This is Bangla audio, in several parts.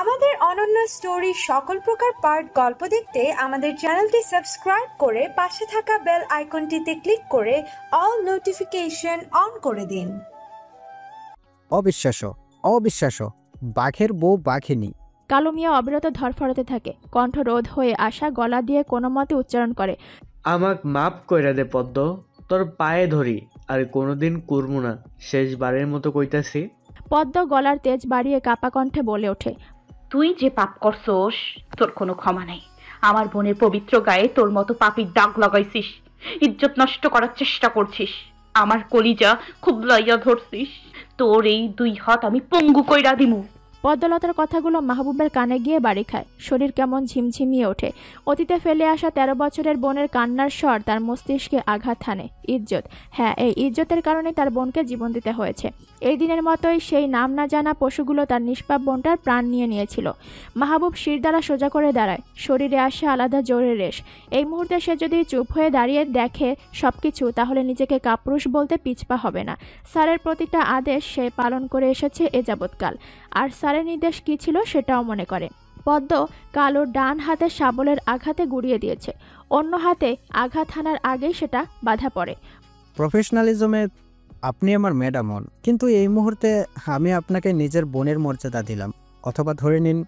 আমাদের অনন্য স্টোরি সকল প্রকার পার্ট গল্প দেখতে আমাদের চ্যানেলটি সাবস্ক্রাইব করে পাশে থাকা বেল আইকনটিতে ক্লিক করে অল নোটিফিকেশন অন করে দিন। অবিশ্বাস্য, অবিশ্বাস্য, বাঘের বউ বাঘিনী। কালু মিয়া অবিরত ধরফরাতে থাকে, কণ্ঠ রোধ হয়ে আসা গলা দিয়ে কোনো মতে উচ্চারণ করে, আমাক মাপ কইরা দে পদ্ম, তোর পায়ে ধরি, আর কোনোদিন করবো না, শেষবারের মতো কইতাছি। পদ্ম গলার তেজ বাড়িয়ে কাপা কণ্ঠে বলে ওঠে, তুই যে পাপ করছস তোর কোনো ক্ষমা নাই। আমার বোনের পবিত্র গায়ে তোর মতো পাপির দাগ লাগাইছিস, ইজ্জত নষ্ট করার চেষ্টা করছিস, আমার কলিজা খুব লইয়া ধরছিস, তোর এই 2 হাত আমি পঙ্গু কইরা দিমু। পদ্মলতার কথাগুলো মাহবুবের কানে গিয়ে বাড়ি খায়। শরীর কেমন ঝিমঝিমিয়ে ওঠে। অতীতে ফেলে আসা 13 বছরের বোনের কান্নার স্বর তার মস্তিষ্কে আঘাত হানে। ইজ্জত, হ্যাঁ, এই ইজ্জতের কারণে তার বোনকে জীবন দিতে হয়েছে। এই দিনের মতোই সেই নাম না জানা পশুগুলো তার নিষ্পাপ বোনটার প্রাণ নিয়েছিল। মাহবুব শিরদাঁড়া সোজা করে দাঁড়ায়, শরীরে আসে আলাদা জোরের রেশ। এই মুহূর্তে সে যদি চুপ হয়ে দাঁড়িয়ে দেখে সবকিছু, তাহলে নিজেকে কাপুরুষ বলতে পিছপা হবে না। স্যারের প্রতিটা আদেশ সে পালন করে এসেছে এ যাবৎকাল, আর স্যারের নির্দেশ কী ছিল সেটাও মনে করে। পদ্ম কালোর ডান হাতে শাবলের আঘাতে গুড়িয়ে দিয়েছে, অন্য হাতে আঘাত হানার আগেই সেটা বাধা পড়ে। প্রফেশনালিজমে আপনি আমার ম্যাডাম হন, কিন্তু এই মুহূর্তে আমি আপনাকে নিজের বোনের মর্যাদা দিলাম। অথবা ধরে নিন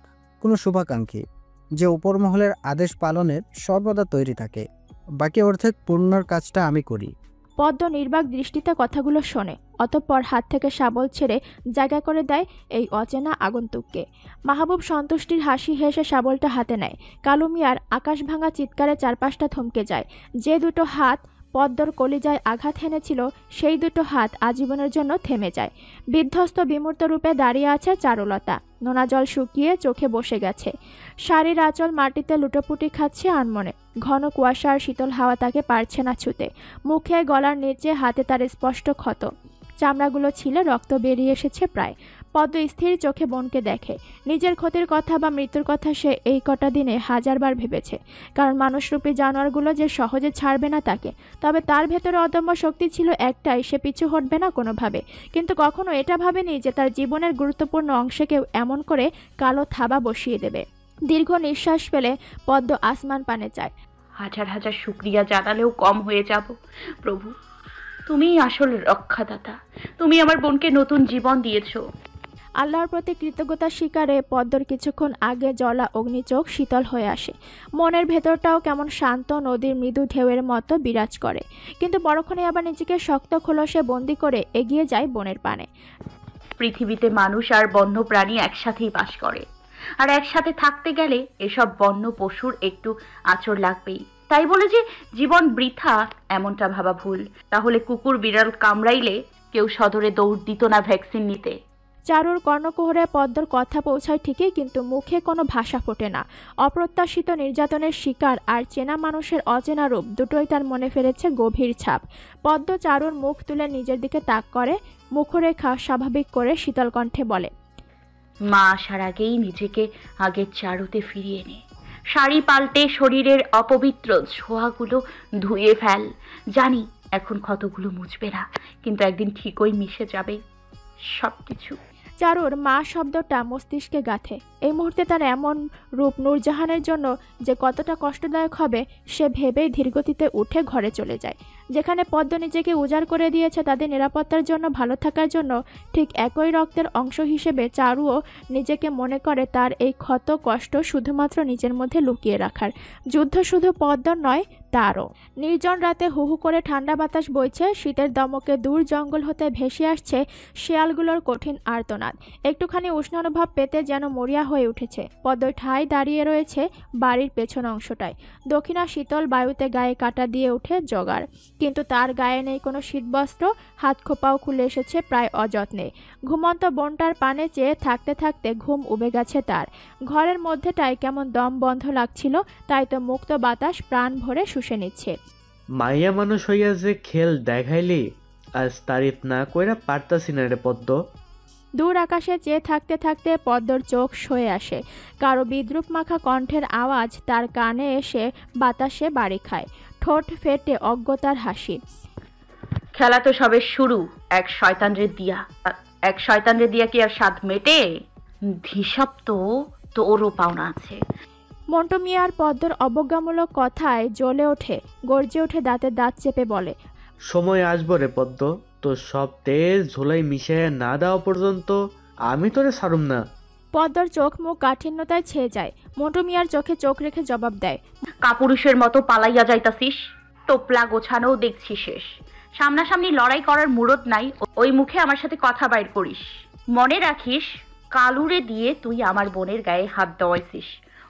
কোনো শুভাকাঙ্ক্ষী যে উপর মহলের আদেশ পালনের সর্বদা তৈরি থাকে। বাকি অর্ধেক পূর্ণর কাজটা আমি করি। পদ্ম নির্বাক দৃষ্টিতে কথাগুলো শোনে, অতঃপর হাত থেকে শাবল ছেড়ে জায়গা করে দেয় এই অচেনা আগন্তুককে। মাহবুব সন্তুষ্টির হাসি হেসে শাবলটা হাতে নেয়। কালু মিয়ার আকাশ ভাঙা চিৎকারে চারপাশটা থমকে যায়। যে 2 হাত পদ্মর কলিজায় আঘাত হেনেছিল, সেই 2 হাত আজীবনের জন্য থেমে যায়। বিধ্বস্ত বিমূর্ত রূপে দাঁড়িয়ে আছে চারুলতা। নোনা জল শুকিয়ে চোখে বসে গেছে। শাড়ির আঁচল মাটিতে লুটোপুটি খাচ্ছে আনমনে। ঘন কুয়াশা আর শীতল হাওয়া তাকে পারছে না ছুতে। মুখে, গলার নিচে, হাতে তার স্পষ্ট ক্ষত। চামড়াগুলো ছিলে রক্ত বেরিয়ে এসেছে প্রায়। পদ্ম স্থির চোখে বোনকে দেখে। নিজের ক্ষতির কথা বা মৃত্যুর কথা সে এই কটা দিনে 1000বার ভেবেছে, কারণ মানুষরূপী জানোয়ারগুলো যে সহজে ছাড়বে না তাকে। তবে তার ভেতরে অদম্য শক্তি ছিল একটাই, সে পিছু হটবে না কোনোভাবে। কিন্তু কখনো এটা ভাবেনি যে তার জীবনের গুরুত্বপূর্ণ অংশে কেউ এমন করে কালো থাবা বসিয়ে দেবে। দীর্ঘ নিঃশ্বাস ফেলে পদ্ম আসমান পানে চায়। হাজার হাজার শুকরিয়া জানালেও কম হয়ে যাব প্রভু, তুমিই আসল রক্ষাদাতা, তুমি আমার বোনকে নতুন জীবন দিয়েছো। আল্লাহর প্রতি কৃতজ্ঞতা স্বীকারে পদ্মর কিছুক্ষণ আগে জ্বলা অগ্নিচোখ শীতল হয়ে আসে। মনের ভেতরটাও কেমন শান্ত নদীর মৃদু ঢেউয়ের মতো বিরাজ করে। কিন্তু পরক্ষণে আবার নিজেকে শক্ত খোলসে বন্দি করে এগিয়ে যায় বোনের পানে। পৃথিবীতে মানুষ আর বন্য প্রাণী একসাথেই বাস করে, আর একসাথে থাকতে গেলে এসব বন্য পশুর একটু আঁচড় লাগবেই। তাই বলে যে জীবন বৃথা এমনটা ভাবা ভুল। তাহলে কুকুর বিড়াল কামড়াইলে কেউ সদরে দৌড় দিত না ভ্যাকসিন নিতে। চারুর কর্ণকুহরে পদ্মর কথা পৌঁছায় ঠিকই, কিন্তু মুখে কোনো ভাষা ফোটে না। অপ্রত্যাশিত নির্যাতনের শিকার আর চেনা মানুষের অচেনা রূপ দুটোই তার মনে ফেলেছে গভীর ছাপ। পদ্ম চারুর মুখ তুলে নিজের দিকে তাক করে, মুখরেখা স্বাভাবিক করে শীতল কণ্ঠে বলে, মা আসার আগেই নিজেকে আগের চারুতে ফিরিয়ে নে। শাড়ি পাল্টে শরীরের অপবিত্র ছোঁয়াগুলো ধুয়ে ফেল। জানি এখন ক্ষতগুলো মুছবে না, কিন্তু একদিন ঠিকই মিশে যাবে সবকিছু। চারুর মা শব্দটা মস্তিষ্কে গাঁথে। এই মুহূর্তে তার এমন রূপ নূরজাহানের জন্য যে কতটা কষ্টদায়ক হবে সে ভেবেই ধীরগতিতে উঠে ঘরে চলে যায়। যেখানে পদ্ম নিজেকে উজাড় করে দিয়েছে তাদের নিরাপত্তার জন্য, ভালো থাকার জন্য, ঠিক একই রক্তের অংশ হিসেবে চারুও নিজেকে মনে করে তার এই ক্ষত কষ্ট শুধুমাত্র নিজের মধ্যে লুকিয়ে রাখার। যুদ্ধ শুধু পদ্মর নয়, তারও। নির্জন রাতে হুহু করে ঠান্ডা বাতাস বইছে। শীতের দমকে দূর জঙ্গল হতে ভেসে আসছে শেয়ালগুলোর কঠিন আর্তনাদ। একটুখানি উষ্ণ অনুভব পেতে যেন মরিয়া হয়ে উঠেছে। পদ্ম ঠায় দাঁড়িয়ে রয়েছে বাড়ির পেছন অংশটায়। দক্ষিণা শীতল বায়ুতে গায়ে কাটা দিয়ে ওঠে জোগাড়, কিন্তু তার গায়ে নেই কোনো শীতবস্ত্র। হাত খোপাও খুলে এসেছে প্রায় অযত্নে। ঘুমন্ত বোনটার পানে চেয়ে থাকতে থাকতে ঘুম উবে গেছে তার। ঘরের মধ্যেটায় কেমন দম বন্ধ লাগছিল, তাই তো মুক্ত বাতাস প্রাণ ভরে শুষে নিচ্ছে। মাইয়া মানুষ হইয়া যে খেল দেখাইলি, আজ তারিফ না কইরা পারতাছি না রে পদ্ম। দূর আকাশে চেয়ে থাকতে থাকতে পদ্মর চোখ সয়ে আসে। কারো বিদ্রুপ মাখা কণ্ঠের আওয়াজ তার কানে এসে বাতাসে বাড়ি খায়। ঠোঁট ফেটে অজ্ঞতার হাসি। খেলা তো সবে শুরু, এক শয়তানরে দিয়া এক শয়তানরে দিয়া কি আর স্বাদ মেটে? হিসাব তো তোরও পাওনা আছে। মন্টু মিয়ার পদ্মর অবজ্ঞামূলক কথায় জ্বলে ওঠে, গর্জে ওঠে, দাঁতে দাঁত চেপে বলে, সময় আসবো রে পদ্ম, তোর সব তেজ ঝোলাই মিশিয়ে না দেওয়া পর্যন্ত আমি তোরে ছাড়ুম না। পদ্মর চোখ মুখ কাঠিন্যতায় ছেয়ে যায়। মন্টু মিয়ার চোখে চোখ রেখে জবাব দেয়, কাপুরুষের মতো পালাইয়া যাইতাছিস, টোপলা গোছানোও দেখছি শেষ। সামনাসামনি লড়াই করার মুরদ নাই, ওই মুখে আমার সাথে কথা বাইর করিস। মনে রাখিস, কালুরে দিয়ে তুই আমার বোনের গায়ে হাত দেওয়াইছিস।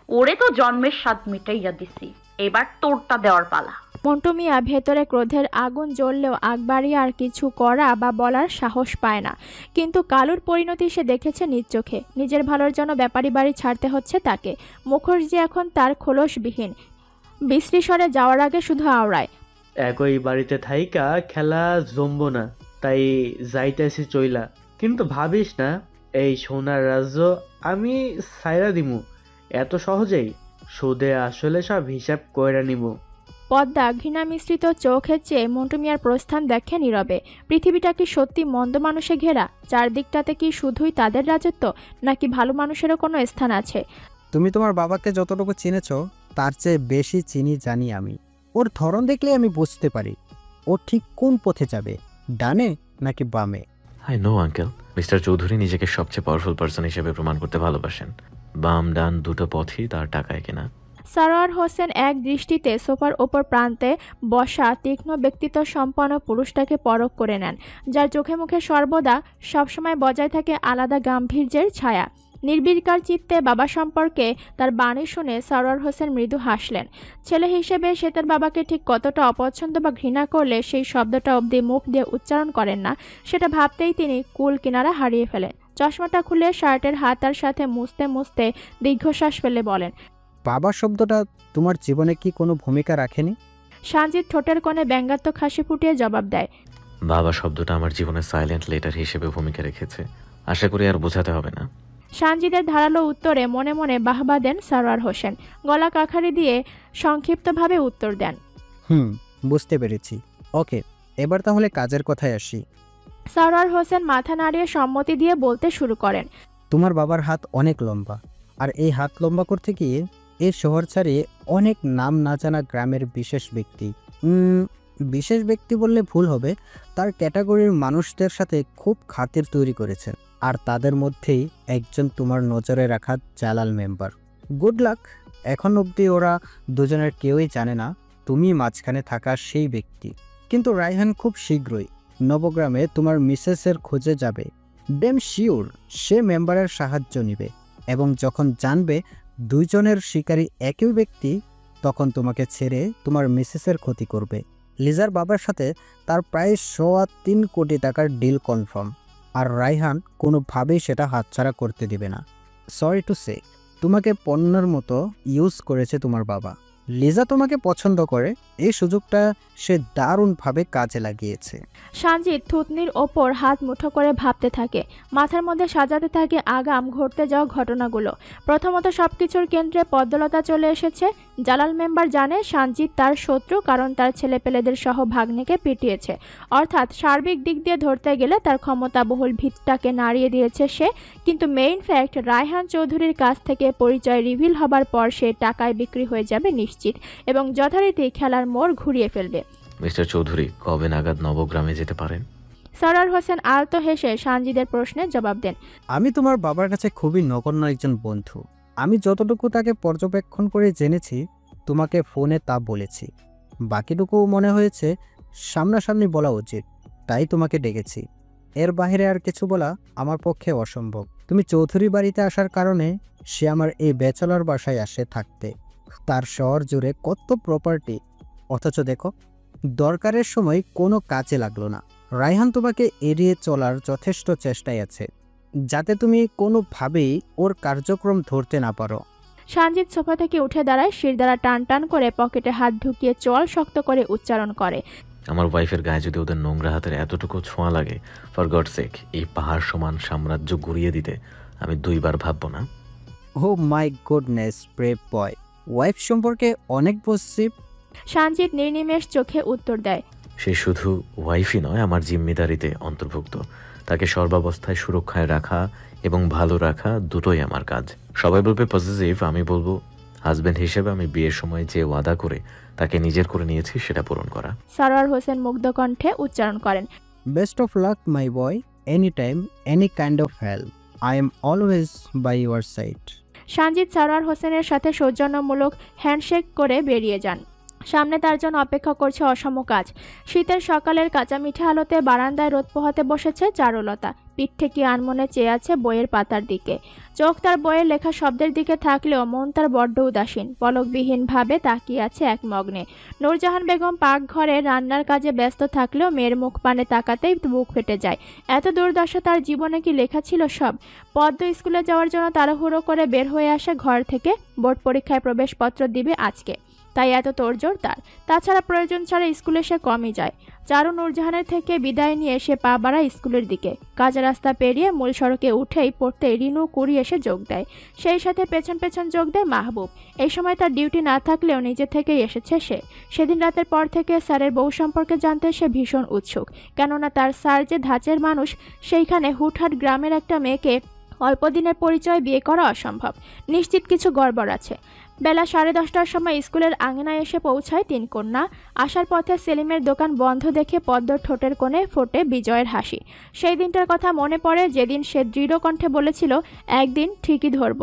ওরে তো জন্মের স্বাদ মিটাইয়া দিছি, এবার তোরটা দেওয়ার পালা। মন্টু মিয়া ভেতরে ক্রোধের আগুন জ্বললেও আগ বাড়িয়ে আর কিছু করা বা বলার সাহস পায় না। কিন্তু কালুর পরিণতি সে দেখেছে নিজ চোখে। নিজের ভালোর জন্য ব্যাপারী বাড়ি ছাড়তে হচ্ছে তাকে। মুখোশ যে এখন তার খোলসবিহীন, বিশ্রীস্বরে যাওয়ার আগে শুধু আওড়ায়, একই বাড়িতে থাইকা খেলা জমবো না, তাই যাইতেছি চইলা। কিন্তু ভাবিস না এই সোনার রাজ্য আমি সাইরা দিমু এত সহজেই। সুদে আসলে সব হিসাব কইরা নিমু। পদ্মা ঘৃণা মিশ্রিত চোখে চেয়ে মন্টু মিয়ার প্রস্থান দেখে নীরবে। পৃথিবীটা কি সত্যি মন্দ মানুষে ঘেরা? চারদিকটাতে কি শুধুই তাদের রাজত্ব, নাকি ভালো মানুষেরও কোনো স্থান আছে? তুমি তোমার বাবাকে যতটুকু চিনেছ তার চেয়ে বেশি চিনি জানি আমি। ওর ধরন দেখলে আমি বুঝতে পারি ও ঠিক কোন পথে যাবে, ডানে নাকি বামে। I know uncle, mister Chowdhury নিজেকে সবচেয়ে পাওয়ারফুল পার্সন হিসেবে প্রমাণ করতে ভালোবাসেন। বাম ডান দুটো পথই তার টাকায় কেনা। সারোয়ার হোসেন এক দৃষ্টিতে সোফার ওপর প্রান্তে বসা তীক্ষ্ণ ব্যক্তিত্ব সম্পন্ন পুরুষটাকে পরখ করে নেন, যার চোখে মুখে সর্বদা সবসময় বজায় থাকে আলাদা গাম্ভীর্যের ছায়া। নির্বিকার চিত্তে বাবা সম্পর্কে তার বাণী শুনে সারোয়ার হোসেন মৃদু হাসলেন। ছেলে হিসেবে সে তার বাবাকে ঠিক কতটা অপছন্দ বা ঘৃণা করলে সেই শব্দটা অবধি মুখ দিয়ে উচ্চারণ করেন না, সেটা ভাবতেই তিনি কুল কিনারা হারিয়ে ফেলেন। চশমাটা খুলে শার্টের হাতার সাথে মুছতে মুছতে দীর্ঘশ্বাস ফেলে বলেন, বাবা শব্দটা তোমার জীবনে কি কোনো ভূমিকা রাখেনি? সানজিদ ঠোঁটের কোণে ব্যঙ্গাত্মক হাসি ফুটিয়ে জবাব দেয়, বাবা শব্দটা আমার জীবনে সাইলেন্ট লেটার হিসেবে ভূমিকা রেখেছে। আশা করি আর বোঝাতে হবে না। সানজিদের ধারালো উত্তরে মনে মনে বাহবা দেন সারোয়ার হোসেন। গলা কাখারি দিয়ে সংক্ষিপ্তভাবে উত্তর দেন, বুঝতে পেরেছি। ওকে, এবার তাহলে কাজের কথায় আসি। সারোয়ার হোসেন মাথা নাড়িয়ে সম্মতি দিয়ে বলতে শুরু করেন, তোমার বাবার হাত অনেক লম্বা, আর এই হাত লম্বা করতে গিয়ে এই শহর ছাড়িয়ে অনেক নাম না জানা গ্রামের বিশেষ ব্যক্তি, বিশেষ ব্যক্তি বললে ভুল হবে, তার ক্যাটাগরির মানুষদের সাথে খুব খাতির তৈরি করেছেন। আর তাদের মধ্যেই একজন তোমার নজরে রাখা জালাল মেম্বার। Good luck. এখন অবধি ওরা দুজনের কেউই জানে না তুমি মাঝখানে থাকা সেই ব্যক্তি। কিন্তু রায়হান খুব শীঘ্রই নবগ্রামে তোমার মিসেসের খোঁজে যাবে। ডেম শিওর সে মেম্বারের সাহায্য নেবে, এবং যখন জানবে দুইজনের শিকারী একই ব্যক্তি, তখন তোমাকে ছেড়ে তোমার মিসেসের ক্ষতি করবে। লিজার বাবার সাথে তার প্রায় 3.25 কোটি টাকার ডিল কনফার্ম, আর রায়হান কোনোভাবেই সেটা হাতছাড়া করতে দিবে না। সরি টু সে, তোমাকে পণ্যের মতো ইউজ করেছে তোমার বাবা। লিজা তোমাকে পছন্দ করে, এই সুযোগটা সে দারুণভাবে কাজে লাগিয়েছে। সানজিদ থুতনির ওপর হাত মুঠো করে ভাবতে থাকে, মাথার মধ্যে সাজাতে থাকে আগাম ঘটতে যাওয়া ঘটনাগুলো। প্রথমত সবকিছুর কেন্দ্রে পদ্মলতা চলে এসেছে। জালাল মেম্বার জানে সানজিদ তার শত্রু, কারণ তার ছেলেপেলেদের সহ ভাগ্নেকে পিটিয়েছে। অর্থাৎ সার্বিক দিক দিয়ে ধরতে গেলে তার ক্ষমতাবহুল ভিতটাকে নাড়িয়ে দিয়েছে সে। কিন্তু মেইন ফ্যাক্ট, রায়হান চৌধুরীর কাছ থেকে পরিচয় রিভিল হবার পর সে টাকায় বিক্রি হয়ে যাবে নিশ্চিত, এবং যথারীতি খেলার মোড় ঘুরিয়ে ফেলবে। মিস্টার চৌধুরী কবে নাগাদ নবগ্রামে যেতে পারেন? সারোয়ার হোসেন আলতো হেসে সানজিদের প্রশ্নের জবাব দেন, আমি তোমার বাবার কাছে খুবই নগণ্য একজন বন্ধু। আমি যতটুকু তাকে পর্যবেক্ষণ করে জেনেছি তোমাকে ফোনে তা বলেছি। বাকিটুকু মনে হয়েছে সামনাসামনি বলা উচিত, তাই তোমাকে ডেকেছি। এর বাইরে আর কিছু বলা আমার পক্ষে অসম্ভব। তুমি চৌধুরী বাড়িতে আসার কারণে সে আমার এই ব্যাচেলর বাসায় আসে থাকতে। তার শহর জুড়ে কত প্রপার্টি, অথচ দেখো দরকারের সময় কোনো কাজে লাগলো না। রায়হান তোমাকে এড়িয়ে চলার যথেষ্ট চেষ্টায় আছে, যাতে তুমি কোনোভাবেই ওর কার্যক্রম ধরতে না পারো। সানজিদ সোফা থেকে উঠে দাঁড়ায়, শির দ্বারা টান টান করে পকেটে হাত ঢুকিয়ে চোয়াল শক্ত করে উচ্চারণ করে, আমার ওয়াইফের গায়ে যদি ওদের নোংরা হাতের এতটুকু ছোঁয়া লাগে, ফর গড সেক এই পাহাড় সমান সাম্রাজ্য গুড়িয়ে দিতে আমি 2 বার ভাববো না। Oh my goodness, brave boy. Wife সম্পর্কে অনেক পশ্চিম। সানজিদ নির্নিমেষ চোখে উত্তর দেয়, সে শুধু ওয়াইফই নয়, আমার জিম্মেদারিতে অন্তর্ভুক্ত। তাকে সর্বাবস্থায় সুরক্ষায় রাখা এবং ভালো রাখা দুটোই আমার কাজ। সবাই বলবে পজিটিভ, আমি বলবো হাজবেন্ড হিসেবে আমি বিয়ের সময় যে ওয়াদা করে তাকে নিজের করে নিয়েছি সেটা পূরণ করা। সরোয়ার হোসেন মুগ্ধ কণ্ঠে উচ্চারণ করেন, best of luck my boy, any time, any kind of help, I am always by your side. Sanjid Sarwar হোসেনের সাথে সৌজন্যমূলক হ্যান্ডশেক করে বেরিয়ে যান। সামনে তার জন্য অপেক্ষা করছে অসম কাজ। শীতের সকালের কাঁচা মিঠা আলোতে বারান্দায় রোদ পোহাতে বসেছে চারুলতা। পিঠ থেকে আনমনে চেয়ে আছে বইয়ের পাতার দিকে। চোখ তার বইয়ের লেখা শব্দের দিকে থাকলেও মন তার বড্ড উদাসীন। পলকবিহীনভাবে তাকিয়ে আছে এক মগ্নে। নূরজাহান বেগম পাকঘরে রান্নার কাজে ব্যস্ত থাকলেও মেয়ের মুখ পানে তাকাতেই বুক ফেটে যায়। এত দুর্দশা তার জীবনে কি লেখা ছিল সব? পদ্ম স্কুলে যাওয়ার জন্য তাড়াহুড়ো করে বের হয়ে আসে ঘর থেকে। বোর্ড পরীক্ষায় প্রবেশপত্র দিবে আজকে, তাই এত তোড়জোড় তার। তাছাড়া প্রয়োজন ছাড়া স্কুলে সে কমই যায়। চারু নূরজাহানের থেকে বিদায় নিয়ে সে পা বাড়ায় স্কুলের দিকে। কাঁচা রাস্তা পেরিয়ে মূল সড়কে উঠেই পড়তে রিনু কুড়ি এসে যোগ দেয়। সেই সাথে পেছন পেছন যোগ দেয় মাহবুব। এই সময় তার ডিউটি না থাকলেও নিজে থেকেই এসেছে সে। সেদিন রাতের পর থেকে স্যারের বউ সম্পর্কে জানতে সে ভীষণ উৎসুক। কেননা তার স্যার যে ধাঁচের মানুষ, সেইখানে হুটহাট গ্রামের একটা মেয়েকে অল্প দিনের পরিচয় বিয়ে করা অসম্ভব। নিশ্চিত কিছু গড়বড় আছে। বেলা 10:30টার সময় স্কুলের আঙিনায় এসে পৌঁছায় তিন কন্যা। আসার পথে সেলিমের দোকান বন্ধ দেখে পদ্মর ঠোঁটের কোণে ফোটে বিজয়ের হাসি। সেই দিনটার কথা মনে পড়ে যেদিন সে দৃঢ় কণ্ঠে বলেছিল, একদিন ঠিকই ধরব।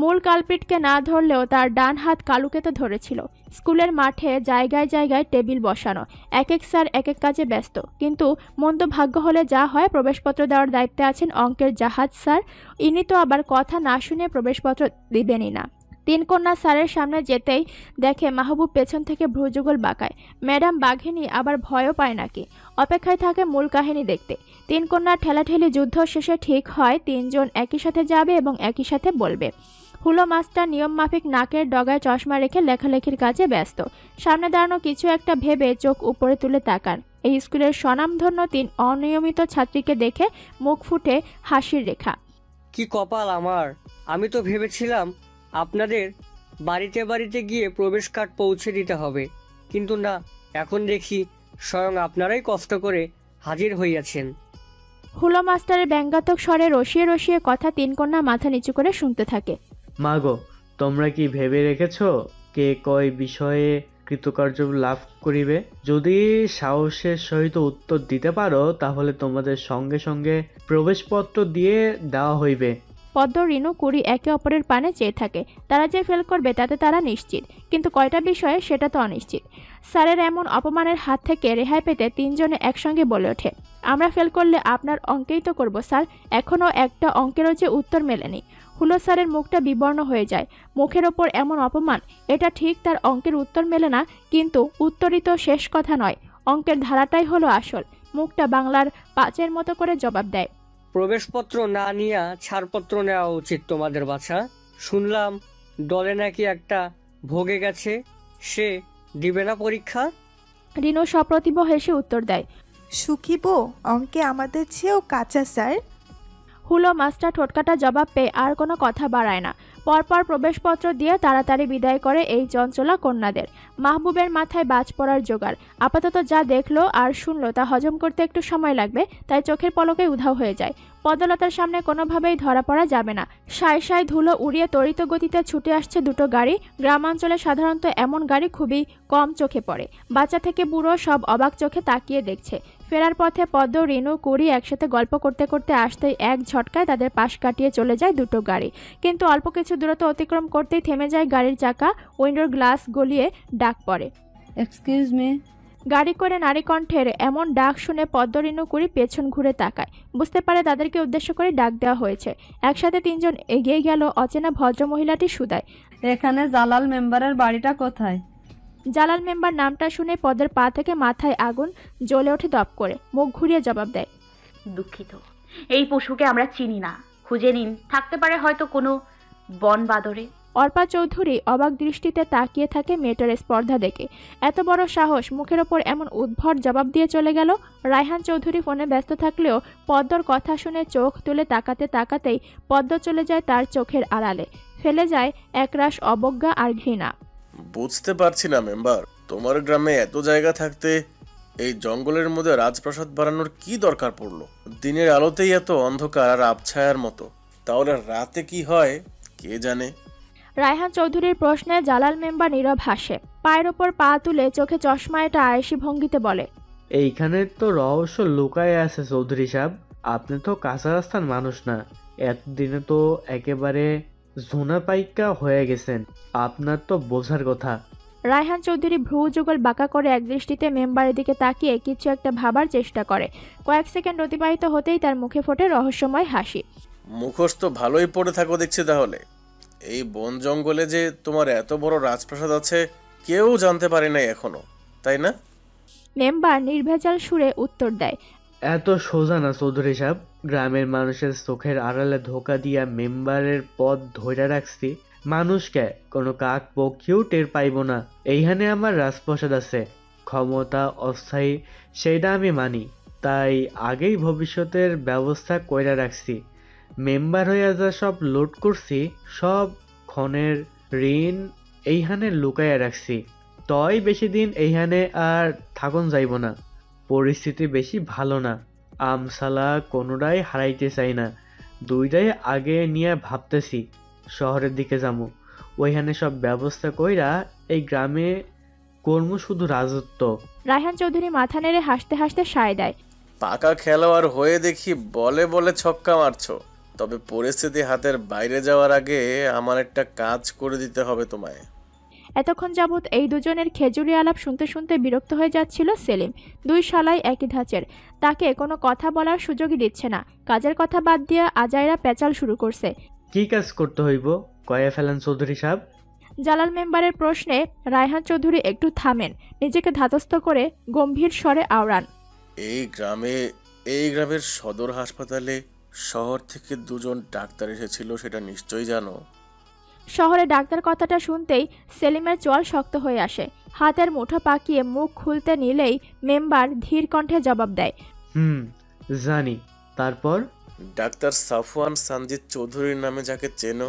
মূল কালপিটকে না ধরলেও তার ডান হাত কালুকে তো ধরেছিল। স্কুলের মাঠে জায়গায় জায়গায় টেবিল বসানো। এক এক স্যার এক এক কাজে ব্যস্ত। কিন্তু মন্দ ভাগ্য হলে যা হয়, প্রবেশপত্র দেওয়ার দায়িত্বে আছেন অঙ্কের জাহাজ স্যার। ইনি তো আবার কথা না শুনে প্রবেশপত্র দিবেনই না। তিন কন্যা স্যারের সামনে যেতেই দেখে মাহবুব পেছন থেকে ভ্রুযুগল বাঁকায়। ম্যাডাম বাঘিনী আবার ভয়ও পায় নাকি? অপেক্ষায় থাকে মূল কাহিনী দেখতে। তিন কন্যার ঠেলাঠেলি যুদ্ধ শেষে ঠিক হয় তিনজন একই সাথে যাবে এবং একই সাথে বলবে। হুলো মাস্টার নিয়ম মাফিক নাকের ডগায় চশমা রেখে লেখালেখির কাজে ব্যস্ত। সামনে দাঁড়ানো কিছু একটা ভেবে চোখ উপরে তুলে তাকান। এই স্কুলের স্বনামধন্য তিন অনিয়মিত ছাত্রীকে দেখে মুখ ফুটে হাসির রেখা। কি কপাল আমার! আমি তো ভেবেছিলাম আপনাদের বাড়িতে বাড়িতে গিয়ে প্রবেশ কার্ড পৌঁছে দিতে হবে, কিন্তু না, এখন দেখি স্বয়ং আপনারাই কষ্ট করে হাজির হইয়াছেন। হুলো মাস্টারের ব্যঙ্গাত্মক স্বরে রসিয়ে রসিয়ে কথা তিন কন্যা মাথা নিচু করে শুনতে থাকে। মাগো, তোমরা কি ভেবে রেখেছ কে কয় বিষয়ে কৃতকার্য লাভ করিবে? যদি সাহসের সহিত উত্তর দিতে পারো, তাহলে তোমাদের সঙ্গে সঙ্গে প্রবেশপত্র দিয়ে দেওয়া হইবে। পদ্ম রিনু কুড়ি একে অপরের পানে চেয়ে থাকে। তারা যে ফেল করবে তাতে তারা নিশ্চিত, কিন্তু কয়টা বিষয়ে সেটা তো অনিশ্চিত। স্যারের এমন অপমানের হাত থেকে রেহাই পেতে তিনজনে একসঙ্গে বলে ওঠে, আমরা ফেল করলে আপনার অঙ্কেই তো করব স্যার। এখনও একটা অঙ্কেরও যে উত্তর মেলেনি। হুলো স্যারের মুখটা বিবর্ণ হয়ে যায়। মুখের ওপর এমন অপমান! এটা ঠিক তার অঙ্কের উত্তর মেলে না, কিন্তু উত্তরই তো শেষ কথা নয়। অঙ্কের ধারাটাই হলো আসল। মুখটা বাংলার পাঁচের মতো করে জবাব দেয়, প্রবেশপত্র না নিয়ে ছাড়পত্র নেওয়া উচিত তোমাদের বাছা। শুনলাম দলে নাকি একটা ভোগে গেছে, সে দিবে না পরীক্ষা? রিনু সপ্রতিভ হেসে উত্তর দেয়, সুখিব অঙ্কে আমাদের চেয়েও কাঁচা স্যার। হুলো মাস্টার ঠোটকাটা জবাব পেয়ে আর কোনো কথা বাড়ায় না। পরপর প্রবেশপত্র দিয়ে তাড়াতাড়ি বিদায় করে এই চঞ্চলা কন্যাদের। মাহবুবের মাথায় বাজ পড়ার জোগাড়। আপাতত যা দেখলো আর শুনলো তা হজম করতে একটু সময় লাগবে, তাই চোখের পলকে উধাও হয়ে যায়। পদলতার সামনে কোনোভাবেই ধরা পড়া যাবে না। সায় সায় ধুলো উড়িয়ে তড়িৎ গতিতে ছুটে আসছে দুটো গাড়ি। গ্রামাঞ্চলে সাধারণত এমন গাড়ি খুবই কম চোখে পড়ে। বাচ্চা থেকে বুড়ো সব অবাক চোখে তাকিয়ে দেখছে। ফেরার পথে পদ্ম, রিনু, কুড়ি একসাথে গল্প করতে করতে আসতেই এক ঝটকায় তাদের পাশ কাটিয়ে চলে যায় দুটো গাড়ি। কিন্তু অল্প কিছু দূরত্ব অতিক্রম করতেই থেমে যায় গাড়ির চাকা। উইন্ডোর গ্লাস গলিয়ে ডাক পড়ে, এক্সকিউজ মি। গাড়ি করে নারী কণ্ঠের এমন ডাক শুনে পদ্ম, রিনু, কুড়ি পেছন ঘুরে তাকায়। বুঝতে পারে তাদেরকে উদ্দেশ্য করে ডাক দেওয়া হয়েছে। একসাথে তিনজন এগিয়ে গেল অচেনা ভদ্রমহিলাটি সুদায়। এখানে জালাল মেম্বারের বাড়িটা কোথায়? জালাল মেম্বার নামটা শুনে পদ্মের পা থেকে মাথায় আগুন জ্বলে ওঠে দপ করে। মুখ ঘুরিয়ে জবাব দেয়, দুঃখিত, এই পশুকে আমরা চিনি না। খুঁজে নিন, থাকতে পারে হয়তো কোনো বন বাদরে। অর্পা চৌধুরী অবাক দৃষ্টিতে তাকিয়ে থাকে মেয়েটার স্পর্ধা দেখে। এত বড় সাহস! মুখের ওপর এমন উদ্ভট জবাব দিয়ে চলে গেল। রায়হান চৌধুরী ফোনে ব্যস্ত থাকলেও পদ্মর কথা শুনে চোখ তুলে তাকাতে তাকাতেই পদ্ম চলে যায় তার চোখের আড়ালে। ফেলে যায় একরাশ অবজ্ঞা আর ঘৃণা। বুঝতে পারছি না মেম্বার, তোমার গ্রামে এত জায়গা থাকতে এই জঙ্গলের মধ্যে রাজপ্রাসাদ বানানোর কি দরকার পড়লো? দিনের আলোতেই এত অন্ধকার আর আবছায়ার মতো, তাহলে রাতে কি হয় কে জানে। রায়হান চৌধুরীর প্রশ্নে জালাল মেম্বার নীরব হাসে, পায়ের ওপর পা তুলে চোখে চশমা এটা আয়েশি ভঙ্গিতে বলে, এইখানে তো রহস্য লুকায় আছে চৌধুরী সাহেব। আপনি তো কাঁচা রাস্তার মানুষ না, এতদিনে তো একেবারে জোনা পাইকা হয়ে গেছেন, আপনার তো বোঝার কথা। রায়হান চৌধুরী ভ্রু যুগল বাঁকা করে একদৃষ্টিতে মেম্বারের দিকে তাকিয়ে কিছু একটা ভাবার চেষ্টা করে। কয়েক সেকেন্ড অতিবাহিত হতেই তার মুখে ফোটে রহস্যময় হাসি। মুখোশ তো ভালোই পড়ে থাকো দেখছি তাহলে। এই বন জঙ্গলে যে তোমার এত বড় রাজপ্রাসাদ আছে কেউ জানতে পারে নাই এখনো, তাই না? মেম্বার নির্ভেজাল সুরে উত্তর দেয়, এত সোজা না চৌধুরী সাহেব। গ্রামের মানুষের চোখের আড়ালে ধোকা দিয়া মেম্বারের পদ ধরে রাখছি। মানুষকে কোনো কাক পক্ষীও টের পাইব না। এইখানে আমার রাজপ্রাসাদ আছে, ক্ষমতা অস্থায়ী সেইটা আমি মানি, তাই আগেই ভবিষ্যতের ব্যবস্থা কইরা রাখছি। মেম্বার হইয়া যা সব লুট করছি, সব ক্ষণের ঋণ এইখানে লুকাইয়া রাখছি। তয় বেশি দিন এইখানে আর থাকুন যাইব না। পরিস্থিতি বেশি ভালো না, আমসালা কোনোটাই হারাইতে চাই না। দুইটাই আগে নিয়ে ভাবতেছি শহরের দিকে যাবো, ওইখানে সব ব্যবস্থা কইরা এই গ্রামে কর্ম শুধু রাজত্ব। রায়হান চৌধুরী মাথা নেড়ে হাসতে হাসতে সায় দেয়, পাকা খেলোয়াড় হয়ে দেখি বলে বলে ছক্কা মারছো। তবে পরিস্থিতি হাতের বাইরে যাওয়ার আগে আমার একটা কাজ করে দিতে হবে তোমায়। এতক্ষণ যাবৎ এই দুজনের খেজুরি আলাপ শুনতে শুনতে বিরক্ত হয়ে যাচ্ছিল সেলিম। দুই শালাই একই ধাঁচের, তাকে কোনো কথা বলার সুযোগই দিচ্ছে না। কাজের কথা বাদ দিয়ে আজাইরা পেঁচাল শুরু করছে। কি কাজ করতে হইব কয়ে ফেলেন চৌধুরী সাহেব? জালাল মেম্বারের প্রশ্নে রায়হান চৌধুরী একটু থামেন, নিজেকে ধাতস্থ করে গম্ভীর স্বরে আওড়ান, এই গ্রামের সদর হাসপাতালে শহর থেকে দুজন ডাক্তার এসেছিল, সেটা নিশ্চয়ই জানো। শহরে ডাক্তার কথাটা শুনতেই সেলিমের চোয়াল শক্ত হয়ে আসে। হাতের মুঠো পাকিয়ে মুখ খুলতে নিলেই মেম্বার ধীর কণ্ঠে জবাব দেয়, জানি। তারপর? ডাক্তার সাফওয়ান সানজিদ চৌধুরীর নামে যাকে চেনো,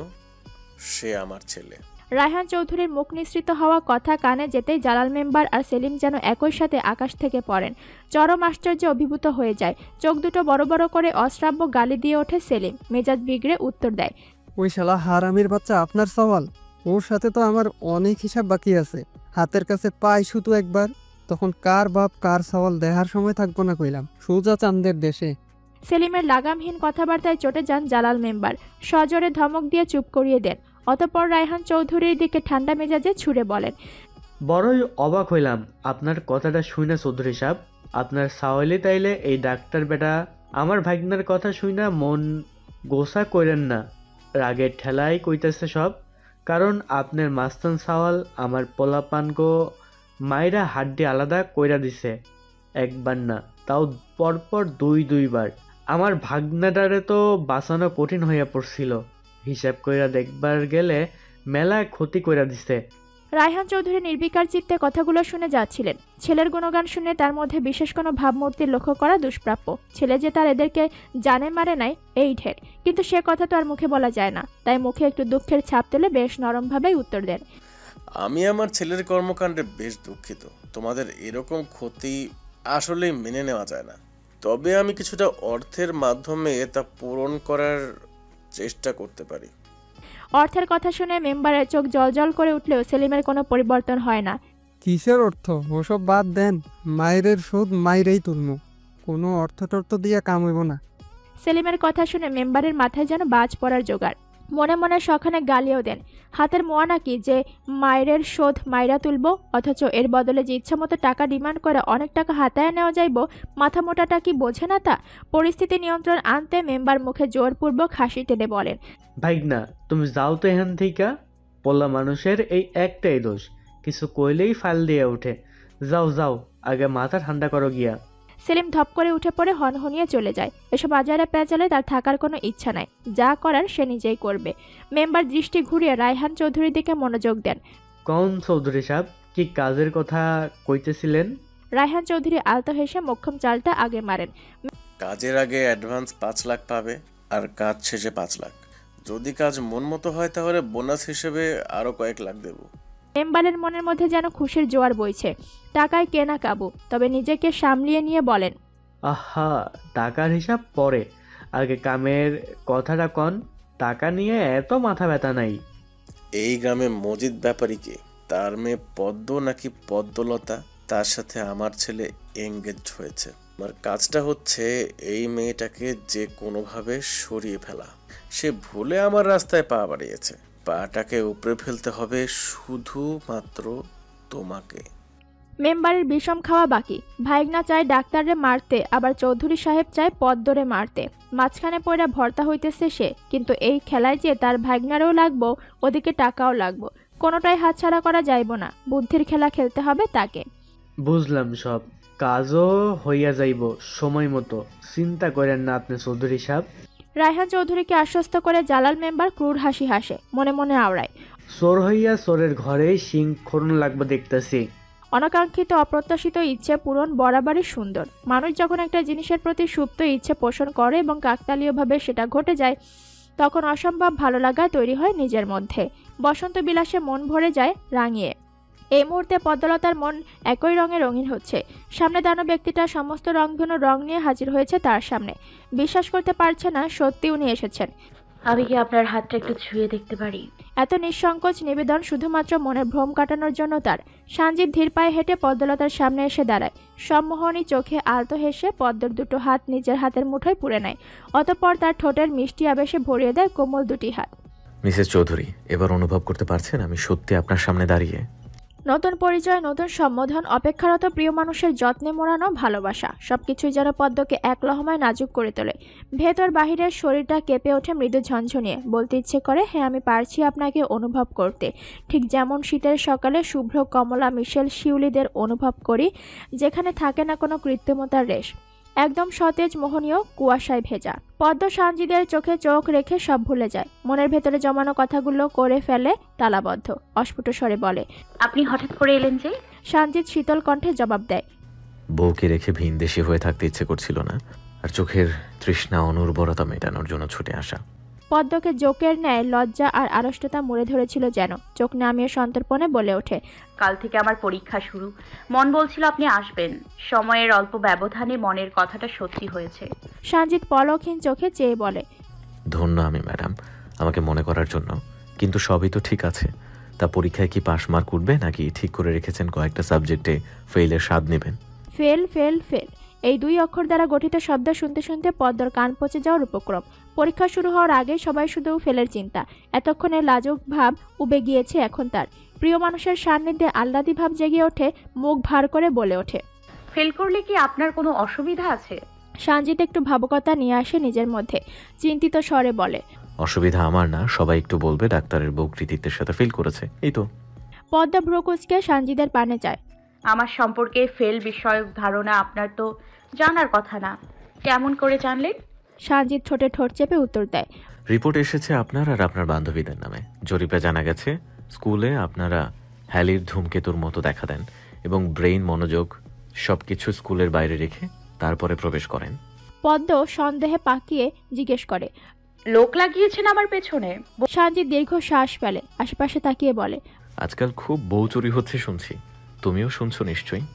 সে আমার ছেলে। রায়হান চৌধুরীর মুখ নিঃসৃত হওয়া কথা কানে যেতেই জালাল মেম্বার আর সেলিম যেন একই সাথে আকাশ থেকে পড়েন। চরম আশ্চর্যে অভিভূত হয়ে যায়। চোখ দুটো বড় বড় করে অশ্রাব্য গালি দিয়ে ওঠে সেলিম। মেজাজ বিগড়ে উত্তর দেয়, ওই শালা হারামির বাচ্চা আপনার সওয়াল? ওর সাথে তো আমার অনেক হিসাব বাকি আছে। হাতের কাছে পাই শুধু একবার, তখন কার বাপ কার সওয়াল দেখার সময় থাকবো না কইলাম। সোজা চান্দের দেশে। সেলিমের লাগামহীন কথাবার্তায় চটে যান জালাল মেম্বার। সজোরে ধমক দিয়ে চুপ করিয়ে দেন। অতঃপর রায়হান চৌধুরীর দিকে ঠান্ডা মেজাজে ছুড়ে বলেন, বড়ই অবাক হইলাম আপনার কথাটা শুনে চৌধুরী সাহেব। আপনার সাওয়ালি তাইলে এই ডাক্তার বেটা আমার ভাগ্নের কথা শুইনা মন গোসা কইরেন না। রাগের ঠেলাই কইতেছে সব, কারণ আপনার মাস্তান সাওয়াল আমার পোলাপানগো মাইরা হাড্ডি আলাদা কইরা দিছে। একবার না, তাও পরপর দুইবার। আমার ভাগ্নাটারে তো বাঁচানো কঠিন হইয়া পড়ছিল। হিসাব কইরা দেখবার গেলে মেলায় ক্ষতি কইরা দিছে। রায়হান চৌধুরী নির্বিকার চিত্তে কথাগুলো শুনে যাচ্ছিলেন। ছেলের গুণগান শুনে তার মধ্যে বিশেষ কোনো ভাবমূর্তি লক্ষ্য করা দুষ্প্রাপ্য। ছেলে যে তার এদেরকে জানে মারে নাই এই ঢের, কিন্তু সে কথা তো আর মুখে বলা যায় না। তাই মুখে একটু দুঃখের ছাপ তুলে বেশ নরমভাবেই উত্তর দেন, আমি আমার ছেলের কর্মকাণ্ডে বেশ দুঃখিত। তোমাদের এরকম ক্ষতি আসলেই মেনে নেওয়া যায় না। তবে আমি কিছুটা অর্থের মাধ্যমে তা পূরণ করার চেষ্টা করতে পারি। অর্থের কথা শুনে মেম্বারের চোখ জলজল করে উঠলেও সেলিমের কোনো পরিবর্তন হয় না। কিসের অর্থ? ওসব বাদ দেন, মায়ের শোধ মাইরেই তুলমু। কোনো অর্থ টর্থ দিয়ে কাম হইব না। সেলিমের কথা শুনে মেম্বারের মাথায় যেন বাজ পড়ার জোগাড়। মনে মনে সখানে গালিও দেন। হাতের মোয়া নাকি যে মায়ের শোধ মাইরা তুলব, অথচ এর বদলে যে ইচ্ছা মতো টাকা ডিমান্ড করে অনেক টাকা হাতায় নেওয়া যাইব, মাথা মোটাটা কি বোঝে না তা? পরিস্থিতি নিয়ন্ত্রণ আনতে মেম্বার মুখে জোরপূর্বক হাসি টেনে বলেন, ভাইগনা তুমি যাও তো এখান থেকে। পোলা মানুষের এই একটাই দোষ, কিছু কইলেই ফাল দিয়ে ওঠে। যাও যাও, আগে মাথা ঠান্ডা করো গিয়া। সেলিম ধপ করে উঠে পড়ে হনহনিয়ে চলে যায়। এসব আজারে প্যাচালে তার থাকার কোনো ইচ্ছা নাই। যা করার সে নিজেই করবে। মেম্বার দৃষ্টি ঘুরিয়ে রায়হান চৌধুরীর দিকে মনোযোগ দেন। কোন চৌধুরী সাহেব, কি কাজের কথা কইতেছিলেন? রায়হান চৌধুরী আলতো হেসে মোক্ষম চালটা আগে মারেন। কাজের আগে অ্যাডভান্স 5 লাখ পাবে, আর কাজ শেষে 5 লাখ। যদি কাজ মন মতো হয় তাহলে বোনাস হিসেবে আরো কয়েক লাখ দেব। মেম্বারের মনের মধ্যে যেন খুশির জোয়ার বইছে। টাকায় কেনা কাবু, তবে নিজেকে সামলিয়ে নিয়ে বলেন, আহা, টাকার হিসাব পরে, আগে কামের কথাটা কন। টাকা নিয়ে এত মাথা ব্যথা নাই। এই গ্রামে মজিদ ব্যাপারীকে, তার মেয়ে পদ্ম নাকি পদ্মলতা, তার সাথে আমার ছেলে এঙ্গেজ হয়েছে। আমার কাজটা হচ্ছে এই মেয়েটাকে যে কোনোভাবে সরিয়ে ফেলা। সে ভুলে আমার রাস্তায় পা বাড়িয়েছে, পাটাকে উপরে ফেলতে হবে শুধুমাত্র তোমাকে। মেম্বারের বিষম খাওয়া বাকি। ভাইগনা চায় ডাক্তাররে মারতে, আবার চৌধুরী সাহেব চায় পদ্মরে মারতে। মাঝখানে পয়রা ভর্তা হইতেছে সে, কিন্তু এই খেলায় যে তার ভাইগনারও লাগবো, ওদিকে টাকাও লাগবো। কোনোটাই হাতছাড়া করা যাইব না। বুদ্ধির খেলা খেলতে হবে তাকে। বুঝলাম সব, কাজও হইয়া যাইব সময় মতো, চিন্তা করেন না আপনি চৌধুরী সাহেব। রায়হান চৌধুরীকে আশ্বস্ত করে জালাল মেম্বার ক্রুর হাসি হাসে, মনে মনে আওড়ায়, চোর হইয়া চোরের ঘরে শিং খরণ লাগবে দেখতেছি। অনাকাঙ্ক্ষিত অপ্রত্যাশিত ইচ্ছে পূরণ বরাবরই সুন্দর। মানুষ যখন একটা জিনিসের প্রতি সুপ্ত ইচ্ছে পোষণ করে এবং কাকতালীয়ভাবে সেটা ঘটে যায়, তখন অসম্ভব ভালো লাগা তৈরি হয় নিজের মধ্যে। বসন্ত বিলাসে মন ভরে যায় রাঙিয়ে। এই মুহূর্তে পদ্মলতার মন একই রঙে রঙিন হচ্ছে। সামনে দাঁড়ানো ব্যক্তিটা সমস্ত রংধনু রং নিয়ে হাজির হয়েছে তার সামনে। বিশ্বাস করতে পারছে না সত্যি উনি এসেছেন। আমি কি আপনার হাতটা একটু ছুঁয়ে দেখতে পারি? এত নিঃসংকোচ নিবেদন শুধুমাত্র মনের ভ্রম কাটানোর জন্য তার। সঞ্জীব ধীর পায়ে হেঁটে পদ্মলতার সামনে এসে দাঁড়ায়। সম্মোহনী চোখে আলতো হেসে পদ্মর দুটো হাত নিজের হাতের মুঠোয় পুরে নেয়। অতঃপর তার ঠোঁটের মিষ্টি আবেশে ভরিয়ে দেয় কোমল দুটি হাত। মিসেস চৌধুরী, এবার অনুভব করতে পারছেন আমি সত্যি আপনার সামনে দাঁড়িয়ে? নতুন পরিচয়, নতুন সম্বোধন, অপেক্ষারত প্রিয় মানুষের যত্নে মোড়ানো ভালোবাসা, সবকিছুই যেন পদ্মকে এক লহমায় নাজুক করে তোলে। ভেতর বাহিরের শরীরটা কেঁপে ওঠে মৃদু ঝনঝনিয়ে। বলতে ইচ্ছে করে, হ্যাঁ আমি পারছি আপনাকে অনুভব করতে, ঠিক যেমন শীতের সকালে শুভ্র কমলা মিশেল শিউলিদের অনুভব করি, যেখানে থাকে না কোনো কৃত্রিমতার রেশ, একদম সতেজ মোহনীয় কুয়াশায় ভেজা। পদ্ম সঞ্জিদের চোখে চোখ রেখে সব ভুলে যায়। মনের ভেতরে জমানো কথাগুলো করে ফেলে তালাবদ্ধ। অস্ফুট স্বরে বলে, আপনি হঠাৎ করে এলেন যে? সঞ্জিত শীতল কণ্ঠে জবাব দেয়, বউকে রেখে ভিনদেশী হয়ে থাকতে ইচ্ছে করছিল না, আর চোখের তৃষ্ণা অনুর্বরতা মেটানোর জন্য ছুটে আসা। পদ্মকে জোকের ন্যায় লজ্জা আর আড়ষ্টতা মুড়ে ধরেছিল যেন। চোখ নামিয়ে সন্তর্পণে বলে ওঠে, কাল থেকে আমার পরীক্ষা শুরু। মন বলছিল আপনি আসবেন। সময়ের অল্প ব্যবধানে মনের কথাটা সত্যি হয়েছে। সঞ্জিত পলকহীন চোখে চেয়ে বলে, ধন্য আমি ম্যাডাম আমাকে মনে করার জন্য, কিন্তু সবই তো ঠিক আছে। তা পরীক্ষায় কি পাশ মার্ক উঠবে, নাকি ঠিক করে রেখেছেন কয়েকটা সাবজেক্টে ফেইলের স্বাদ নেবেন? ফেল ফেল ফেল, এই দুই অক্ষর দ্বারা গঠিত শব্দ শুনতে শুনতে পদ্মর কান পচে যাওয়ার উপক্রম। পরীক্ষা শুরু হওয়ার আগে সবাই শুধু ফেলের চিন্তা। এতক্ষণে লাজুক ভাব উবে গিয়েছে এখন তার। প্রিয় মানুষের সান্নিধ্যে আহ্লাদি ভাব জেগে ওঠে, মুখ ভার করে বলে ওঠে, ফেল করলে কি আপনার কোনো অসুবিধা আছে? সঞ্জিত একটু ভাবুকতা নিয়ে আসে নিজের মধ্যে, চিন্তিত স্বরে বলে, অসুবিধা আমার না, সবাই একটু বলবে ডাক্তারের বউ কৃতিত্বের সাথে ফেল করেছে, এই তো। পদ্মা ভ্রুকুচকে সঞ্জিতের পানে যায়। আমার সম্পর্কে ফেল বিষয়ক ধারণা আপনার তো জানার কথা না, কেমন করে জানলেন? সঞ্জিত ঠোঁটে ঠোঁট চেপে উত্তর দেয়, রিপোর্ট এসেছে আপনার আর আপনার বান্ধবীদের নামে। জরিপে জানা গেছে স্কুলে আপনারা হ্যালির ধূমকেতুর মতো দেখা দেন এবং ব্রেইন মনোযোগ সবকিছু স্কুলের বাইরে রেখে তারপরে প্রবেশ করেন। পদ্ম সন্দেহে পাকিয়ে জিজ্ঞেস করে, লোক লাগিয়েছেন আমার পেছনে? সঞ্জিত দীর্ঘ শ্বাস ফেলে, আশেপাশে তাকিয়ে বলে, আজকাল খুব বউ চুরি হচ্ছে শুনছি, তুমিও শুনছো নিশ্চয়ই?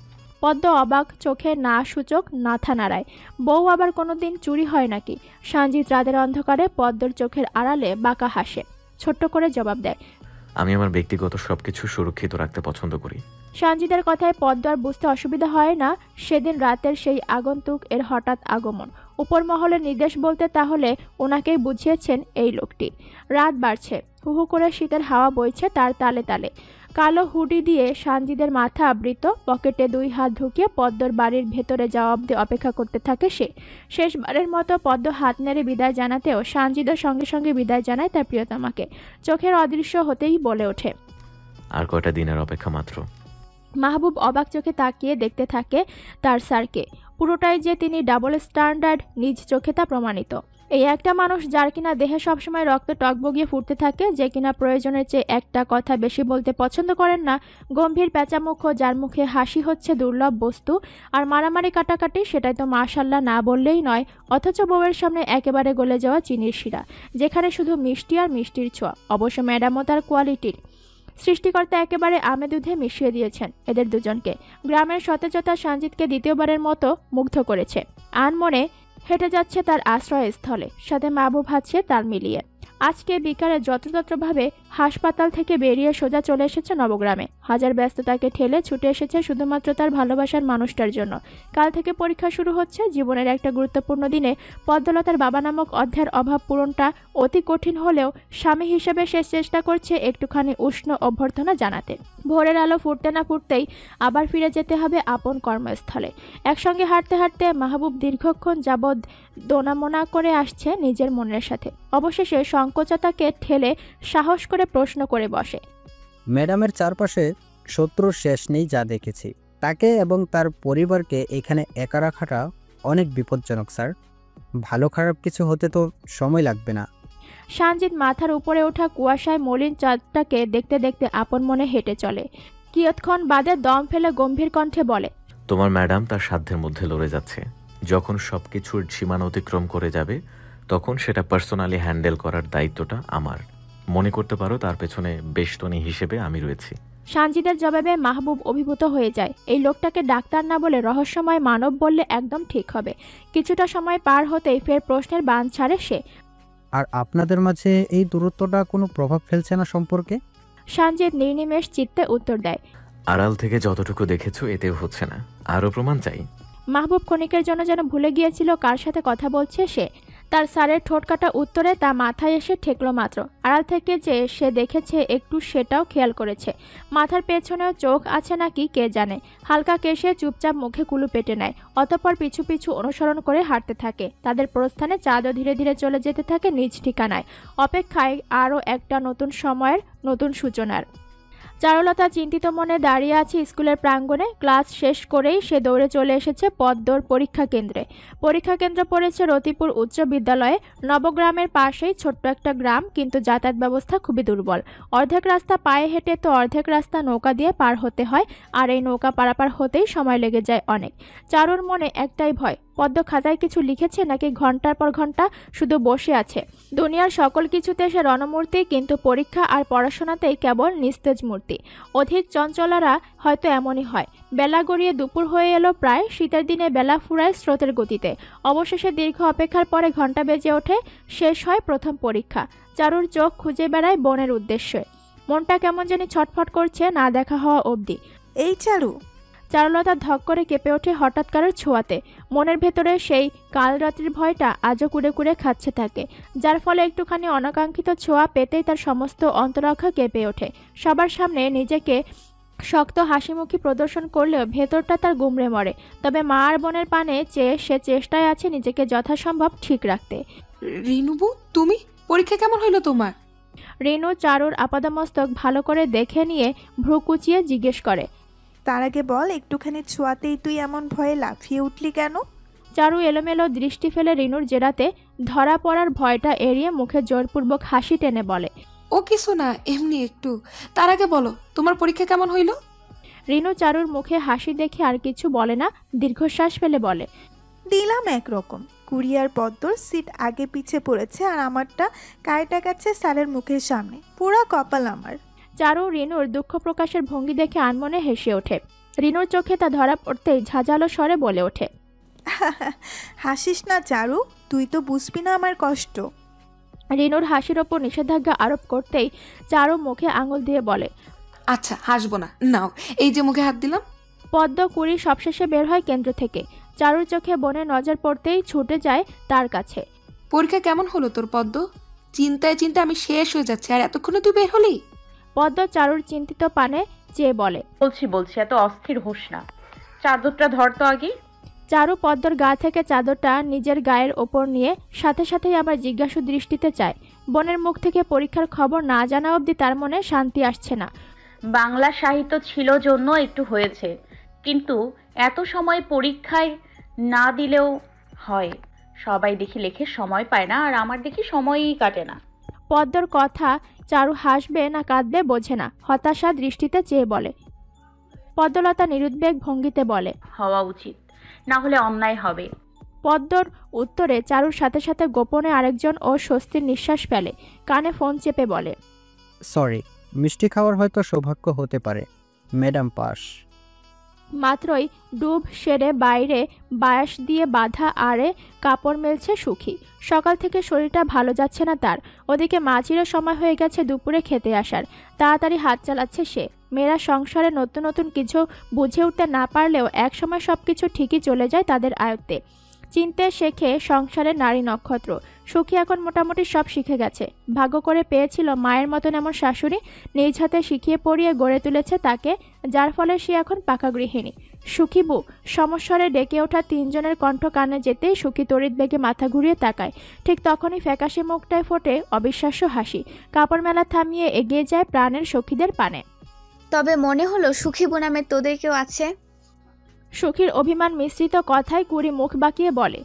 পদ্ম অবাক চোখে না সূচক মাথা নাড়ায়। বউ আবার কোনোদিন চুরি হয় নাকি? সঞ্জিত রাতের অন্ধকারে পদ্মর চোখের আড়ালে বাঁকা হাসে, ছোট্ট করে জবাব দেয়, আমি আমার ব্যক্তিগত সবকিছু সুরক্ষিত রাখতে পছন্দ করি। সঞ্জিতের কথায় পদ্ম আর বুঝতে অসুবিধা হয় না সেদিন রাতের সেই আগন্তুক এর হঠাৎ আগমন। উপর মহলের নির্দেশ বলতে তাহলে ওনাকেই বুঝিয়েছেন এই লোকটি। রাত বাড়ছে, হু হু করে শীতের হাওয়া বইছে তার তালে তালে। কালো হুডি দিয়ে সঞ্জিতের মাথা আবৃত, পকেটে দুই হাত ঢুকিয়ে পদ্মর বাড়ির ভেতরে যাওয়া অব্দি অপেক্ষা করতে থাকে সে। শেষবারের মতো পদ্ম হাত নেড়ে বিদায় জানাতেও সঞ্জিতের সঙ্গে সঙ্গে বিদায় জানায় তার প্রিয়তমাকে। চোখের অদৃশ্য হতেই বলে ওঠে, আর কয়টা দিনের অপেক্ষা মাত্র। মাহবুব অবাক চোখে তাকিয়ে দেখতে থাকে তার স্যারকে। পুরোটাই যে তিনি ডাবল স্ট্যান্ডার্ড, নিজ চোখে তা প্রমাণিত। এই একটা মানুষ যার কিনা দেহে সবসময় রক্ত টকবগিয়ে ফুটতে থাকে, যে কিনা প্রয়োজনের চেয়ে একটা কথা বেশি বলতে পছন্দ করেন না, গম্ভীর প্যাঁচামুখ, যার মুখে হাসি হচ্ছে দুর্লভ বস্তু, আর মারামারি কাটাকাটি সেটাই তো মাশাল্লাহ না বললেই নয়, অথচ বউয়ের সামনে একেবারে গলে যাওয়া চিনির শিরা, যেখানে শুধু মিষ্টি আর মিষ্টির ছোঁয়া। অবশ্য ম্যাডামও তার কোয়ালিটির। সৃষ্টিকর্তা একেবারে আমে দুধে মিশিয়ে দিয়েছেন এদের দুজনকে। গ্রামের সতেজতা সঞ্জিতকে দ্বিতীয়বারের মতো মুগ্ধ করেছে। আনমনে হেঁটে যাচ্ছে তার আশ্রয়স্থলে, সাথে মাহবুব হাঁটছে তাল মিলিয়ে। আজকে বিকালে যত্রতত্রভাবে হাসপাতাল থেকে বেরিয়ে সোজা চলে এসেছে নবগ্রামে। হাজার ব্যস্ততাকে ঠেলে ছুটে এসেছে শুধুমাত্র তার ভালোবাসার মানুষটার জন্য। কাল থেকে পরীক্ষা শুরু হচ্ছে। জীবনের একটা গুরুত্বপূর্ণ দিনে পদ্মলতার বাবা নামক অধ্যায়ের অভাব পূরণটা অতি কঠিন হলেও স্বামী হিসেবে সে চেষ্টা করছে একটুখানি উষ্ণ অভ্যর্থনা জানাতে। ভোরের আলো ফুটতে না ফুটতেই আবার ফিরে যেতে হবে আপন কর্মস্থলে। একসঙ্গে হাঁটতে হাঁটতে মাহবুব দীর্ঘক্ষণ যাবৎ দোনামোনা করে আসছে নিজের মনের সাথে। অবশেষে সংকোচতাকে ঠেলে সাহস করে প্রশ্ন করে বসে, ম্যাডামের চারপাশে শত্রুর শেষ নেই যা দেখেছি। তাকে এবং তার পরিবারকে এখানে একা রাখাটা অনেক বিপজ্জনক স্যার। ভালো খারাপ কিছু হতে তো সময় লাগবে না। সঞ্জিত মাথার উপরে ওঠা কুয়াশায় মলিন চাঁদটাকে দেখতে দেখতে আপন মনে হেঁটে চলে। কিয়ৎক্ষণ বাদে দম ফেলে গম্ভীর কণ্ঠে বলে, তোমার ম্যাডাম তার সাধ্যের মধ্যে লড়ে যাচ্ছে। যখন সবকিছুর সীমানা অতিক্রম করে যাবে তখন সেটা পার্সোনালি হ্যান্ডেল করার দায়িত্বটা আমার। মনে করতে পারো তার পেছনে বেষ্টনী হিসেবে আমি রয়েছি। সঞ্জিতের জবাবে মাহবুব অভিভূত হয়ে যায়। এই লোকটাকে ডাক্তার না বলে রহস্যময় মানব বললে একদম ঠিক হবে। কিছুটা সময় পার হতেই ফের প্রশ্নের বাঁধ ছাড়ে সে। আর আপনাদের মাঝে এই দূরত্বটা কোনো প্রভাব ফেলছে না সম্পর্কে? সঞ্জিত নির্নিমেষ চিত্তে উত্তর দেয়, আড়াল থেকে যতটুকু দেখেছো এতেও হচ্ছে না, আরও প্রমাণ চাই। মাহবুব ক্ষণিকের জন্য যেন ভুলে গিয়েছিল কার সাথে কথা বলছে সে। তার স্যারের ঠোঁটকাটা উত্তরে তা মাথায় এসে ঠেকল মাত্র। আড়াল থেকে যে সে দেখেছে একটু সেটাও খেয়াল করেছে। মাথার পেছনেও চোখ আছে নাকি কে জানে। হালকা কেশে চুপচাপ মুখে কুলু পেটে নেয়। অতঃপর পিছু পিছু অনুসরণ করে হাঁটতে থাকে। তাদের প্রস্থানে চাঁদও ধীরে ধীরে চলে যেতে থাকে নিজ ঠিকানায়, অপেক্ষায় আরও একটা নতুন সময়ের, নতুন সূচনার। চারুলতা চিন্তিত মনে দাঁড়িয়ে আছে স্কুলের প্রাঙ্গণে। ক্লাস শেষ করেই সে দৌড়ে চলে এসেছে পদ্মর পরীক্ষা কেন্দ্রে। পরীক্ষা কেন্দ্র পড়েছে রতিপুর উচ্চ বিদ্যালয়ে। নবগ্রামের পাশেই ছোট্ট একটা গ্রাম, কিন্তু যাতায়াত ব্যবস্থা খুবই দুর্বল। অর্ধেক রাস্তা পায়ে হেঁটে তো অর্ধেক রাস্তা নৌকা দিয়ে পার হতে হয়, আর এই নৌকা পারাপার হতেই সময় লেগে যায় অনেক। চারুর মনে একটাই ভয়, পদ্ম খাতায় কিছু লিখেছে নাকি ঘন্টার পর ঘন্টা শুধু বসে আছে। দুনিয়ার সকল কিছুতে সে রণমূর্তি, কিন্তু পরীক্ষা আর পড়াশোনাতেই কেবল নিস্তেজ মূর্তি। অধিক চঞ্চলারা হয়তো এমনই হয়। বেলা গড়িয়ে দুপুর হয়ে এলো প্রায়। শীতের দিনে বেলা ফুরায় স্রোতের গতিতে। অবশেষে দীর্ঘ অপেক্ষার পরে ঘন্টা বেজে ওঠে। শেষ হয় প্রথম পরীক্ষা। চারুর চোখ খুঁজে বেড়ায় বোনের উদ্দেশ্যে। মনটা কেমন জানি ছটফট করছে না দেখা হওয়া অবধি। এই চারু। চারুলতা ধক করে কেঁপে ওঠে হঠাৎকারের ছোঁয়াতে। মনের ভেতরে সেই কাল রাত্রির ভয়টা আজও কুড়ে কুড়ে খাচ্ছে থাকে, যার ফলে একটুখানি অনাকাঙ্ক্ষিত ছোঁয়া পেতেই তার সমস্ত অন্তরক্ষা কেঁপে ওঠে। সবার সামনে নিজেকে শক্ত হাসিমুখী প্রদর্শন করলেও ভেতরটা তার গুমড়ে মরে। তবে মা আর বোনের পানে চেয়ে সে চেষ্টায় আছে নিজেকে যথাসম্ভব ঠিক রাখতে। রিনুবু, তুমি পরীক্ষা কেমন হইল তোমার? রিনু চারুর আপাদমস্তক ভালো করে দেখে নিয়ে ভ্রু কুচিয়ে জিজ্ঞেস করে, তার আগে বল, একটুখানি ছোঁয়াতেই তুই এমন ভয়ে লাফিয়ে উঠলি কেন? চারু এলোমেলো দৃষ্টি ফেলে রিনুর জেরাতে ধরা পড়ার ভয়টা এড়িয়ে মুখে জোরপূর্বক হাসি টেনে বলে, ও কিছু না, এমনি একটু। তার আগে বলো তোমার পরীক্ষা কেমন হইল? রিনু চারুর মুখে হাসি দেখে আর কিছু বলে না, দীর্ঘশ্বাস ফেলে বলে, দিলাম একরকম। কুরিয়ার পদ্মর সিট আগে পিছে পড়েছে আর আমারটা কায়টা গেছে স্যারের মুখের সামনে। পুরা কপাল আমার। চারু রিনুর দুঃখ প্রকাশের ভঙ্গি দেখে আনমনে হেসে ওঠে। রিনুর চোখে তা ধরা পড়তেই ঝাঁঝালো স্বরে বলে ওঠে, হাসিস না চারু, তুই তো বুঝবি না আমার কষ্ট। রিনুর হাসির ওপর নিষেধাজ্ঞা আরোপ করতেই চারু মুখে আঙুল দিয়ে বলে, আচ্ছা হাসবো না, নাও এই যে মুখে হাত দিলাম। পদ্ম কুড়ি সবশেষে বের হয় কেন্দ্র থেকে। চারুর চোখে বোনের নজর পড়তেই ছুটে যায় তার কাছে। পরীক্ষা কেমন হলো তোর পদ্ম? চিন্তায় চিন্তায় আমি শেষ হয়ে যাচ্ছি, আর এতক্ষণে তুই বের হলি? পদ্ম চারুর চিন্তিত পানে চেয়ে বলে, বলছি এত অস্থির হোস না, চাদরটা ধর তো আগে। চারু পদ্মর গা থেকে চাদরটা নিজের গায়ের ওপর নিয়ে সাথে সাথেই আবার জিজ্ঞাসু দৃষ্টিতে চায়। বোনের মুখ থেকে পরীক্ষার খবর না জানা অবধি তার মনে শান্তি আসছে না। বাংলা সাহিত্য ছিল জন্য একটু হয়েছে, কিন্তু এত সময় পরীক্ষায় না দিলেও হয়। সবাই দেখি লেখে সময় পায় না, আর আমার দেখি সময়ই কাটে না। পদ্মর কথা চারু হাসবে না কাঁদবে বোঝে না, হতাশা দৃষ্টিতে চেয়ে বলে। পদ্মলতা নিরুদ্বেগ ভঙ্গিতে বলে, হওয়া উচিত, না হলে অন্যায় হবে। পদ্মর উত্তরে চারুর সাথে সাথে গোপনে আরেকজন ও স্বস্তির নিঃশ্বাস ফেলে। কানে ফোন চেপে বলে, সরি, মিষ্টি খাওয়ার হয়তো সৌভাগ্য হতে পারে। Madam pass. মাত্রই ডুব সেরে বাইরে বাঁশ দিয়ে বাঁধা আড়ে কাপড় মেলছে সুখী। সকাল থেকে শরীরটা ভালো যাচ্ছে না তার। ওদিকে মাঝিরও সময় হয়ে গেছে দুপুরে খেতে আসার। তাড়াতাড়ি হাত চালাচ্ছে সে। মেয়েরা সংসারে নতুন নতুন কিছু বুঝে উঠতে না পারলেও একসময় সব কিছু ঠিকই চলে যায় তাদের আয়ত্তে। চিনতে শেখে সংসারের নারী নক্ষত্র। সুখী এখন মোটামুটি সব শিখে গেছে। ভাগ্য করে পেয়েছিল মায়ের মতন এমন শাশুড়ি, নিজ হাতে শিখিয়ে পড়িয়ে গড়ে তুলেছে তাকে, যার ফলে সে এখন পাকা গৃহিণী। সুখী বউ সমস্বরে ডেকে ওঠা তিনজনের কণ্ঠ কানে যেতেই সুখী তড়িৎ বেগে মাথা ঘুরিয়ে তাকায়। ঠিক তখনই ফ্যাকাশে মুখটায় ফোটে অবিশ্বাস্য হাসি। কাপড় মেলা থামিয়ে এগিয়ে যায় প্রাণের সখীদের পানে। তবে মনে হলো সুখী নামে তোদের কেউ আছে। সুখীর অভিমান মিশ্রিত কথায় কুড়ি মুখ বাঁকিয়ে বলে,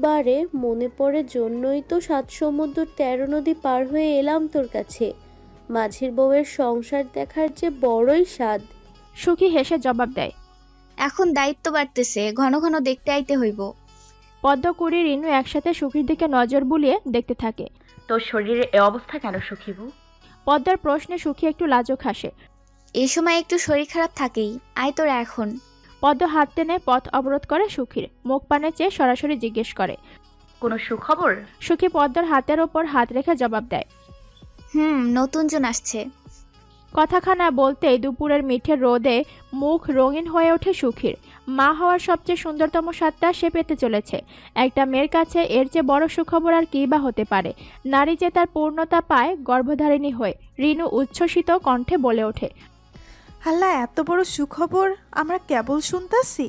বারে মনে পড়ে জন্যই তো 7 সমুদ্র 13 নদী পার হয়ে এলাম তোর কাছে। মাঝির বউয়ের সংসার দেখার যে বড়ই স্বাদ। সুখী হেসে জবাব দেয়, এখন দায়িত্ব বাড়তেছে, ঘন ঘন দেখতে আইতে হইব। পদ্ম কুড়ি রিনু একসাথে সুখীর দিকে নজর বুলিয়ে দেখতে থাকে। তোর শরীরে এ অবস্থা কেন সুখীবু? পদ্মার প্রশ্নে সুখী একটু লাজুক হাসে। এই সময় একটু শরীর খারাপ থাকেই, আয় তোরা এখন। পদ্ম হাত টেনে পথ অবরোধ করে সুখীর। মুখ পানে চেয়ে সরাসরি জিজ্ঞেস করে, কোনো সুখবর? সুখী পদ্মার হাতের ওপর হাত রেখে জবাব দেয়, নতুন জন আসছে। কথাখানা বলতেই দুপুরের মিঠে রোদে মুখ রঙিন হয়ে ওঠে সুখীর। মা হওয়ার সবচেয়ে সুন্দরতম স্বাদটা সে পেতে চলেছে। একটা মেয়ের কাছে এর চেয়ে বড় সুখবর আর কী বা হতে পারে। নারী যে তার পূর্ণতা পায় গর্ভধারিণী হয়ে। রিনু উচ্ছ্বসিত কণ্ঠে বলে ওঠে, আল্লাহ, এত বড় সুখবর আমরা কেবল শুনতাছি।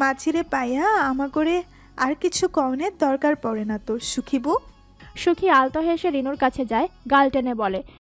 মাঝিরে পাইয়া আমাগরে আর কিছু কনের দরকার পড়ে না তোর সুখিবু। সুখী আলতো হেসে রিনুর কাছে যায়, গাল টেনে বলে,